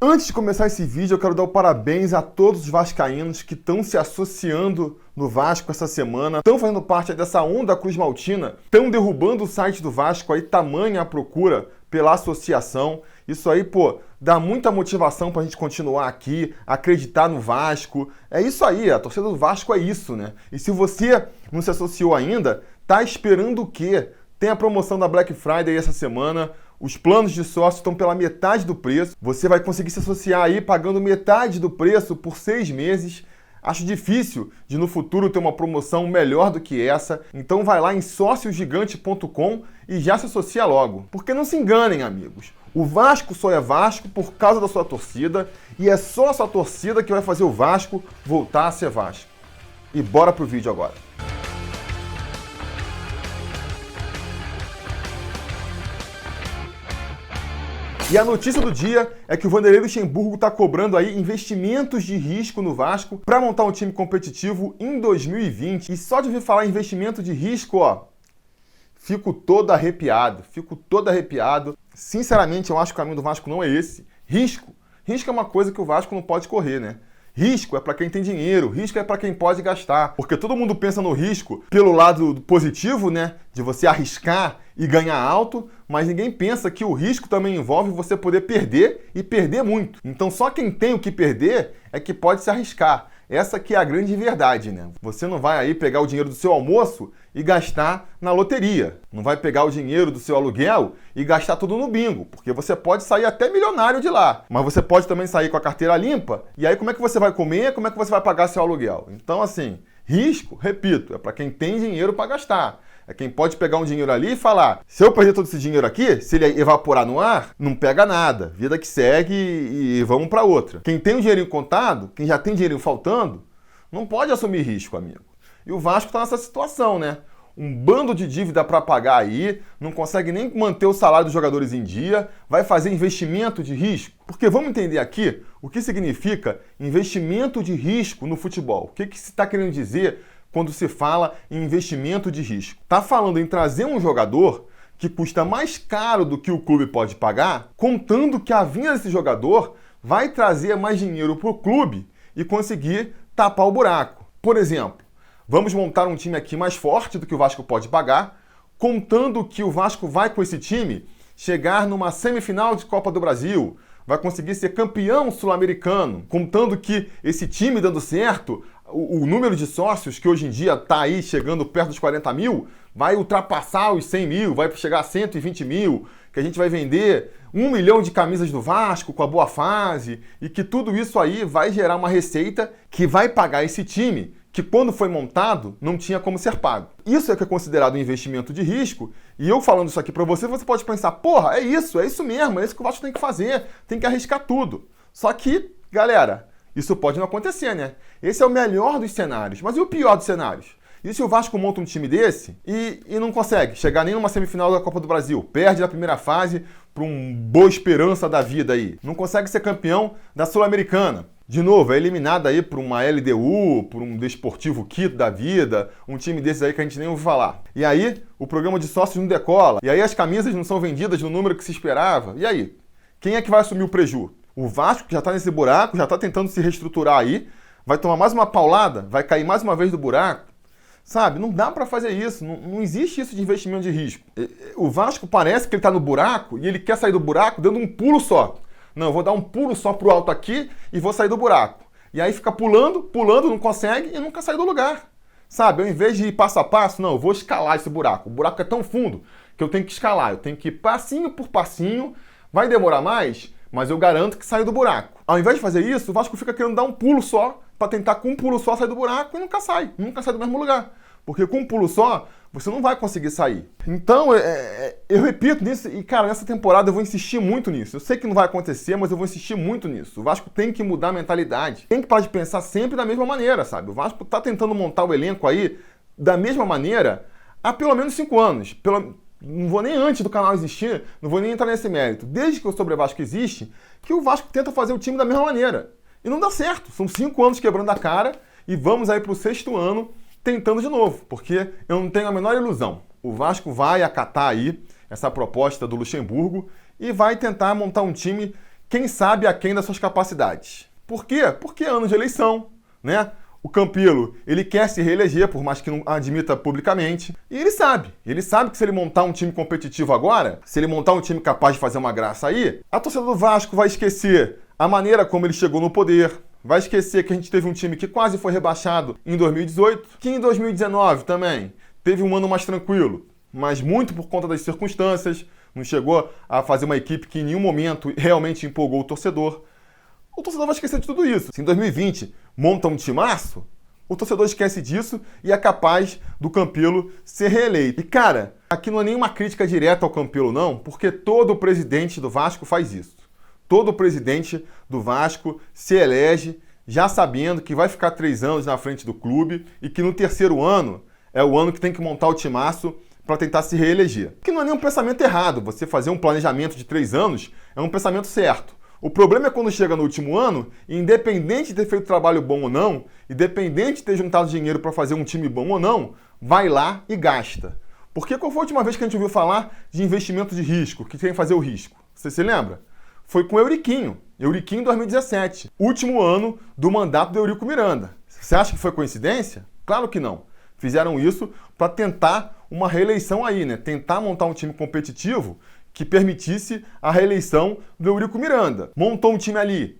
Antes de começar esse vídeo, eu quero dar o parabéns a todos os vascaínos que estão se associando no Vasco essa semana, estão fazendo parte dessa onda Cruz Maltina, estão derrubando o site do Vasco, aí tamanha a procura pela associação. Isso aí, dá muita motivação pra gente continuar aqui, acreditar no Vasco. É isso aí, a torcida do Vasco é isso, né? E se você não se associou ainda, tá esperando o quê? Tem a promoção da Black Friday essa semana. Os planos de sócio estão pela metade do preço. Você vai conseguir se associar aí pagando metade do preço por 6 meses. Acho difícil de no futuro ter uma promoção melhor do que essa. Então vai lá em sociogigante.com e já se associa logo. Porque não se enganem, amigos. O Vasco só é Vasco por causa da sua torcida. E é só a sua torcida que vai fazer o Vasco voltar a ser Vasco. E bora pro vídeo agora. E a notícia do dia é que o Vanderlei Luxemburgo está cobrando aí investimentos de risco no Vasco para montar um time competitivo em 2020. E só de ouvir falar em investimento de risco, fico todo arrepiado, Sinceramente, eu acho que o caminho do Vasco não é esse. Risco é uma coisa que o Vasco não pode correr, né? Risco é para quem tem dinheiro, risco é para quem pode gastar. Porque todo mundo pensa no risco pelo lado positivo, né? De você arriscar e ganhar alto, mas ninguém pensa que o risco também envolve você poder perder e perder muito. Então só quem tem o que perder é que pode se arriscar. Essa que é a grande verdade, né? Você não vai aí pegar o dinheiro do seu almoço e gastar na loteria. Não vai pegar o dinheiro do seu aluguel e gastar tudo no bingo, porque você pode sair até milionário de lá. Mas você pode também sair com a carteira limpa, e aí como é que você vai comer, como é que você vai pagar seu aluguel? Então assim, risco, repito, é para quem tem dinheiro para gastar. É quem pode pegar um dinheiro ali e falar, se eu perder todo esse dinheiro aqui, se ele evaporar no ar, não pega nada. Vida que segue e vamos para outra. Quem tem o dinheirinho contado, quem já tem dinheirinho faltando, não pode assumir risco, amigo. E o Vasco está nessa situação, né? Um bando de dívida para pagar aí, não consegue nem manter o salário dos jogadores em dia, vai fazer investimento de risco. Porque vamos entender aqui o que significa investimento de risco no futebol. O que se está querendo dizer quando se fala em investimento de risco? Está falando em trazer um jogador que custa mais caro do que o clube pode pagar, contando que a vinda desse jogador vai trazer mais dinheiro para o clube e conseguir tapar o buraco. Por exemplo, vamos montar um time aqui mais forte do que o Vasco pode pagar, contando que o Vasco vai com esse time chegar numa semifinal de Copa do Brasil, vai conseguir ser campeão sul-americano, contando que esse time dando certo, o número de sócios que hoje em dia está aí chegando perto dos 40 mil, vai ultrapassar os 100 mil, vai chegar a 120 mil, que a gente vai vender 1 milhão de camisas do Vasco com a boa fase, e que tudo isso aí vai gerar uma receita que vai pagar esse time, que quando foi montado não tinha como ser pago. Isso é que é considerado um investimento de risco, e eu falando isso aqui para você, você pode pensar, é isso mesmo, é isso que o Vasco tem que fazer, tem que arriscar tudo. Só que, galera, isso pode não acontecer, né? Esse é o melhor dos cenários, mas e o pior dos cenários? E se o Vasco monta um time desse e não consegue chegar nem numa semifinal da Copa do Brasil, perde na primeira fase para um Boa Esperança da vida aí, não consegue ser campeão da Sul-Americana, de novo, é eliminado aí por uma LDU, por um Desportivo Quito da vida, um time desses aí que a gente nem ouviu falar. E aí, o programa de sócios não decola, e aí as camisas não são vendidas no número que se esperava. E aí, quem é que vai assumir o preju? O Vasco, que já está nesse buraco, já está tentando se reestruturar aí, vai tomar mais uma paulada, vai cair mais uma vez do buraco. Sabe, não dá para fazer isso, não existe isso de investimento de risco. O Vasco parece que ele está no buraco e ele quer sair do buraco dando um pulo só. Não, eu vou dar um pulo só pro alto aqui e vou sair do buraco. E aí fica pulando, não consegue e nunca sai do lugar. Sabe, ao invés de ir passo a passo, não, eu vou escalar esse buraco. O buraco é tão fundo que eu tenho que escalar, eu tenho que ir passinho por passinho, vai demorar mais, mas eu garanto que saio do buraco. Ao invés de fazer isso, o Vasco fica querendo dar um pulo só, para tentar com um pulo só sair do buraco e nunca sai do mesmo lugar. Porque com um pulo só, você não vai conseguir sair. Então, eu repito nisso, e cara, nessa temporada eu vou insistir muito nisso. Eu sei que não vai acontecer, mas eu vou insistir muito nisso. O Vasco tem que mudar a mentalidade. Tem que parar de pensar sempre da mesma maneira, sabe? O Vasco tá tentando montar o elenco aí da mesma maneira há pelo menos 5 anos. Não vou nem antes do canal existir, não vou nem entrar nesse mérito. Desde que o Sobre Vasco existe, que o Vasco tenta fazer o time da mesma maneira. E não dá certo. São 5 anos quebrando a cara e vamos aí pro 6º ano tentando de novo, porque eu não tenho a menor ilusão. O Vasco vai acatar aí essa proposta do Luxemburgo e vai tentar montar um time quem sabe aquém das suas capacidades. Por quê? Porque é ano de eleição, né? O Campelo, ele quer se reeleger, por mais que não admita publicamente. E ele sabe que se ele montar um time competitivo agora, se ele montar um time capaz de fazer uma graça aí, a torcida do Vasco vai esquecer a maneira como ele chegou no poder, vai esquecer que a gente teve um time que quase foi rebaixado em 2018, que em 2019 também teve um ano mais tranquilo, mas muito por conta das circunstâncias, não chegou a fazer uma equipe que em nenhum momento realmente empolgou o torcedor. O torcedor vai esquecer de tudo isso. Se em 2020 monta um timaço, o torcedor esquece disso e é capaz do Campelo ser reeleito. E, cara, aqui não é nenhuma crítica direta ao Campelo, não, porque todo presidente do Vasco faz isso. Todo presidente do Vasco se elege já sabendo que vai ficar 3 anos na frente do clube e que no terceiro ano é o ano que tem que montar o timaço para tentar se reeleger. Que não é nenhum pensamento errado. Você fazer um planejamento de 3 anos é um pensamento certo. O problema é quando chega no último ano, e independente de ter feito trabalho bom ou não, independente de ter juntado dinheiro para fazer um time bom ou não, vai lá e gasta. Porque qual foi a última vez que a gente ouviu falar de investimento de risco, que tem que fazer o risco? Você se lembra? Foi com o Euriquinho. Euriquinho em 2017. Último ano do mandato do Eurico Miranda. Você acha que foi coincidência? Claro que não. Fizeram isso para tentar uma reeleição aí, né? Tentar montar um time competitivo que permitisse a reeleição do Eurico Miranda. Montou um time ali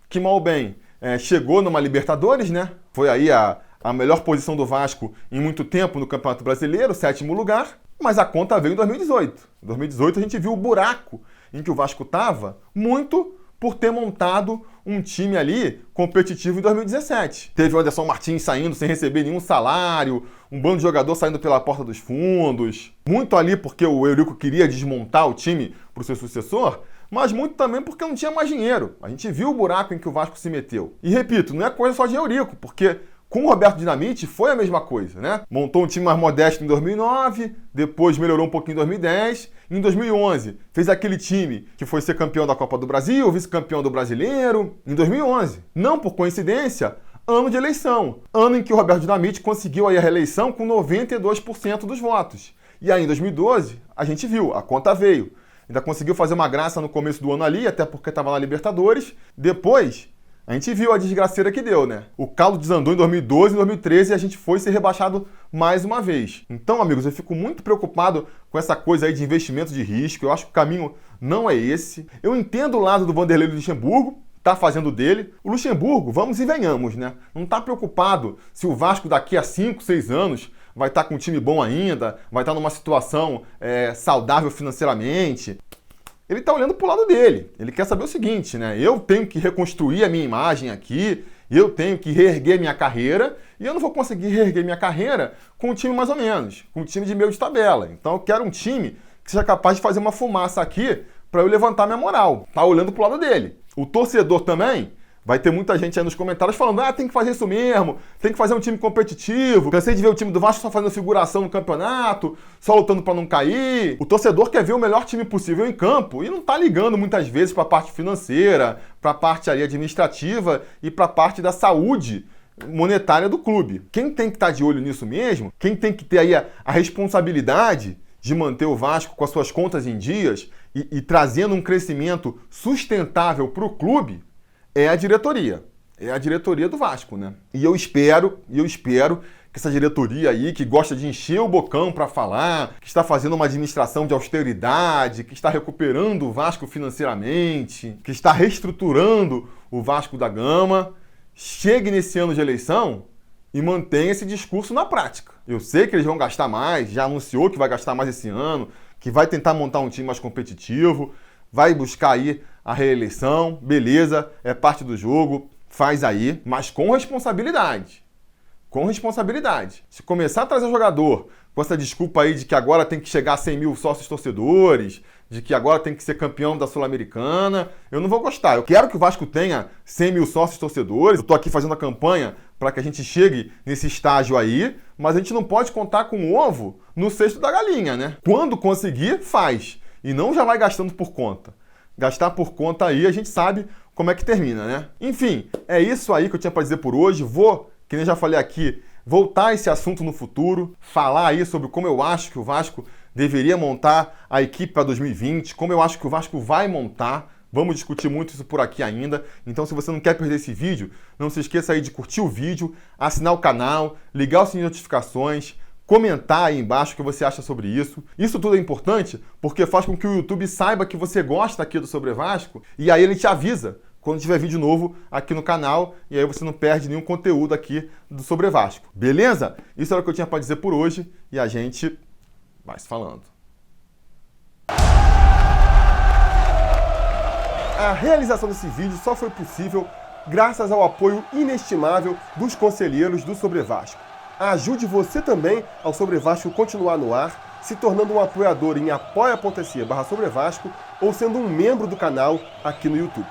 que, mal ou bem, chegou numa Libertadores, né? Foi aí a melhor posição do Vasco em muito tempo no Campeonato Brasileiro, 7º lugar, mas a conta veio em 2018. Em 2018 a gente viu o buraco em que o Vasco estava, muito por ter montado um time ali competitivo em 2017. Teve o Anderson Martins saindo sem receber nenhum salário, um bando de jogador saindo pela porta dos fundos, muito ali porque o Eurico queria desmontar o time para o seu sucessor, mas muito também porque não tinha mais dinheiro. A gente viu o buraco em que o Vasco se meteu. E repito, não é coisa só de Eurico, porque com o Roberto Dinamite foi a mesma coisa, né? Montou um time mais modesto em 2009, depois melhorou um pouquinho em 2010, em 2011 fez aquele time que foi ser campeão da Copa do Brasil, vice-campeão do Brasileiro, em 2011. Não por coincidência, ano de eleição, ano em que o Roberto Dinamite conseguiu aí a reeleição com 92% dos votos. E aí em 2012, a gente viu, a conta veio. Ainda conseguiu fazer uma graça no começo do ano ali, até porque estava na Libertadores. Depois, a gente viu a desgraceira que deu, né? O caldo desandou em 2012 e 2013 e a gente foi ser rebaixado mais uma vez. Então, amigos, eu fico muito preocupado com essa coisa aí de investimento de risco. Eu acho que o caminho não é esse. Eu entendo o lado do Vanderlei Luxemburgo, tá fazendo dele. O Luxemburgo, vamos e venhamos, né? Não tá preocupado se o Vasco daqui a 5, 6 anos vai estar com um time bom ainda, vai estar numa situação saudável financeiramente. Ele está olhando para o lado dele. Ele quer saber o seguinte, né? Eu tenho que reconstruir a minha imagem aqui, eu tenho que reerguer minha carreira, e eu não vou conseguir reerguer minha carreira com um time mais ou menos, com um time de meio de tabela. Então eu quero um time que seja capaz de fazer uma fumaça aqui para eu levantar minha moral. Tá olhando para o lado dele. O torcedor também, vai ter muita gente aí nos comentários falando tem que fazer isso mesmo, tem que fazer um time competitivo. Cansei de ver o time do Vasco só fazendo figuração no campeonato, só lutando para não cair. O torcedor quer ver o melhor time possível em campo e não tá ligando muitas vezes para a parte financeira, para a parte ali administrativa e para a parte da saúde monetária do clube. Quem tem que estar de olho nisso mesmo, quem tem que ter aí a responsabilidade de manter o Vasco com as suas contas em dias e trazendo um crescimento sustentável para o clube, é a diretoria. É a diretoria do Vasco, né? E eu espero que essa diretoria aí, que gosta de encher o bocão para falar, que está fazendo uma administração de austeridade, que está recuperando o Vasco financeiramente, que está reestruturando o Vasco da Gama, chegue nesse ano de eleição e mantenha esse discurso na prática. Eu sei que eles vão gastar mais, já anunciou que vai gastar mais esse ano, que vai tentar montar um time mais competitivo, vai buscar aí a reeleição, beleza, é parte do jogo, faz aí, mas com responsabilidade. Com responsabilidade. Se começar a trazer jogador com essa desculpa aí de que agora tem que chegar a 100 mil sócios torcedores, de que agora tem que ser campeão da Sul-Americana, eu não vou gostar. Eu quero que o Vasco tenha 100 mil sócios torcedores, eu tô aqui fazendo a campanha para que a gente chegue nesse estágio aí, mas a gente não pode contar com o ovo no cesto da galinha, né? Quando conseguir, faz. E não já vai gastando por conta. Gastar por conta aí, a gente sabe como é que termina, né? Enfim, é isso aí que eu tinha para dizer por hoje. Vou, que nem já falei aqui, voltar a esse assunto no futuro, falar aí sobre como eu acho que o Vasco deveria montar a equipe para 2020, como eu acho que o Vasco vai montar Vamos discutir muito isso por aqui ainda. Então, se você não quer perder esse vídeo, não se esqueça aí de curtir o vídeo, assinar o canal, ligar o sininho de notificações, comentar aí embaixo o que você acha sobre isso. Isso tudo é importante porque faz com que o YouTube saiba que você gosta aqui do Sobre Vasco e aí ele te avisa quando tiver vídeo novo aqui no canal e aí você não perde nenhum conteúdo aqui do Sobre Vasco. Beleza? Isso era o que eu tinha para dizer por hoje e a gente vai se falando. A realização desse vídeo só foi possível graças ao apoio inestimável dos conselheiros do Sobre Vasco. Ajude você também ao Sobre Vasco continuar no ar, se tornando um apoiador em apoia.se/Sobre Vasco ou sendo um membro do canal aqui no YouTube.